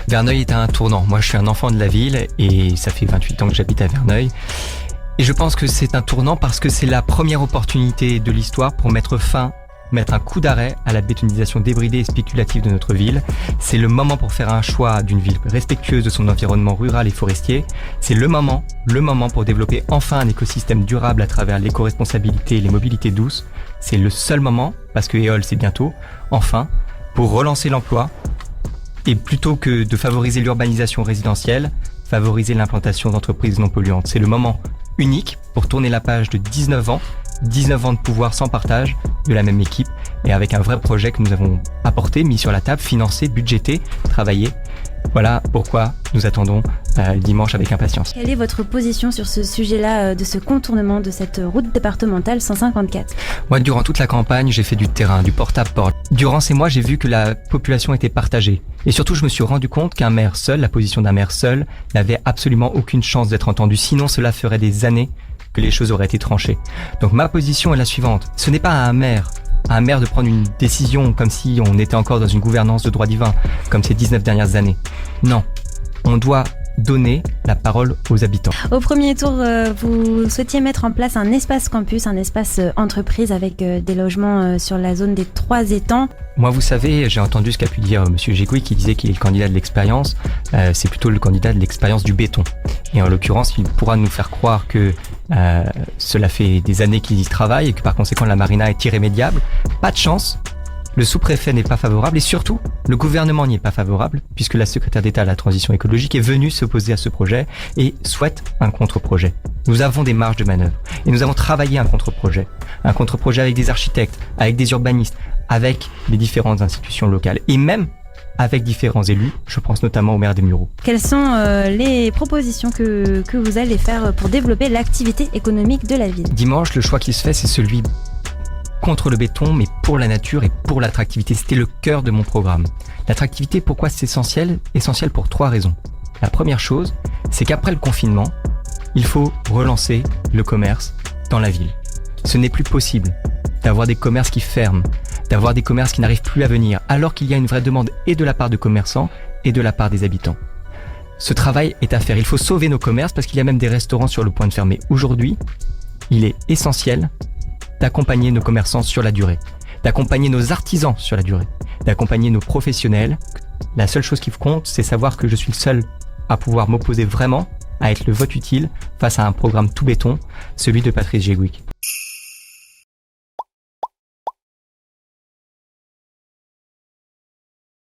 Verneuil est un tournant. Moi, je suis un enfant de la ville et ça fait 28 ans que j'habite à Verneuil. Et je pense que c'est un tournant parce que c'est la première opportunité de l'histoire pour mettre un coup d'arrêt à la bétonisation débridée et spéculative de notre ville. C'est le moment pour faire un choix d'une ville respectueuse de son environnement rural et forestier. C'est le moment pour développer enfin un écosystème durable à travers l'éco-responsabilité et les mobilités douces. C'est le seul moment, parce que Éole c'est bientôt, enfin, pour relancer l'emploi. Et plutôt que de favoriser l'urbanisation résidentielle, favoriser l'implantation d'entreprises non polluantes. C'est le moment unique pour tourner la page de 19 ans de pouvoir sans partage de la même équipe et avec un vrai projet que nous avons apporté, mis sur la table, financé, budgété, travaillé. Voilà pourquoi nous attendons dimanche avec impatience. Quelle est votre position sur ce sujet-là, de ce contournement de cette route départementale 154 ? Moi, durant toute la campagne, j'ai fait du terrain, du porte-à-porte. Durant ces mois, j'ai vu que la population était partagée. Et surtout, je me suis rendu compte qu'un maire seul, la position d'un maire seul, n'avait absolument aucune chance d'être entendu. Sinon, cela ferait des années que les choses auraient été tranchées. Donc ma position est la suivante. Ce n'est pas à un maire de prendre une décision comme si on était encore dans une gouvernance de droit divin, comme ces 19 dernières années. Non, on doit donner la parole aux habitants. Au premier tour, vous souhaitiez mettre en place un espace campus, un espace entreprise avec des logements sur la zone des 3 étangs. Moi, vous savez, j'ai entendu ce qu'a pu dire Monsieur Gégouy qui disait qu'il est le candidat de l'expérience. C'est plutôt le candidat de l'expérience du béton. Et en l'occurrence, il pourra nous faire croire que cela fait des années qu'il y travaille et que par conséquent la marina est irrémédiable. Pas de chance. Le sous-préfet n'est pas favorable et surtout, le gouvernement n'y est pas favorable puisque la secrétaire d'État à la transition écologique est venue s'opposer à ce projet et souhaite un contre-projet. Nous avons des marges de manœuvre et nous avons travaillé un contre-projet. Un contre-projet avec des architectes, avec des urbanistes, avec les différentes institutions locales et même avec différents élus, je pense notamment au maire des Mureaux. Quelles sont les propositions que vous allez faire pour développer l'activité économique de la ville ? Dimanche, le choix qui se fait, c'est celui contre le béton, mais pour la nature et pour l'attractivité. C'était le cœur de mon programme. L'attractivité, pourquoi c'est essentiel ? Essentiel pour 3 raisons. La première chose, c'est qu'après le confinement, il faut relancer le commerce dans la ville. Ce n'est plus possible d'avoir des commerces qui ferment, d'avoir des commerces qui n'arrivent plus à venir, alors qu'il y a une vraie demande et de la part de commerçants et de la part des habitants. Ce travail est à faire. Il faut sauver nos commerces parce qu'il y a même des restaurants sur le point de fermer. Aujourd'hui, il est essentiel d'accompagner nos commerçants sur la durée, d'accompagner nos artisans sur la durée, d'accompagner nos professionnels. La seule chose qui compte, c'est savoir que je suis le seul à pouvoir m'opposer vraiment, à être le vote utile face à un programme tout béton, celui de Patrice Gégouy.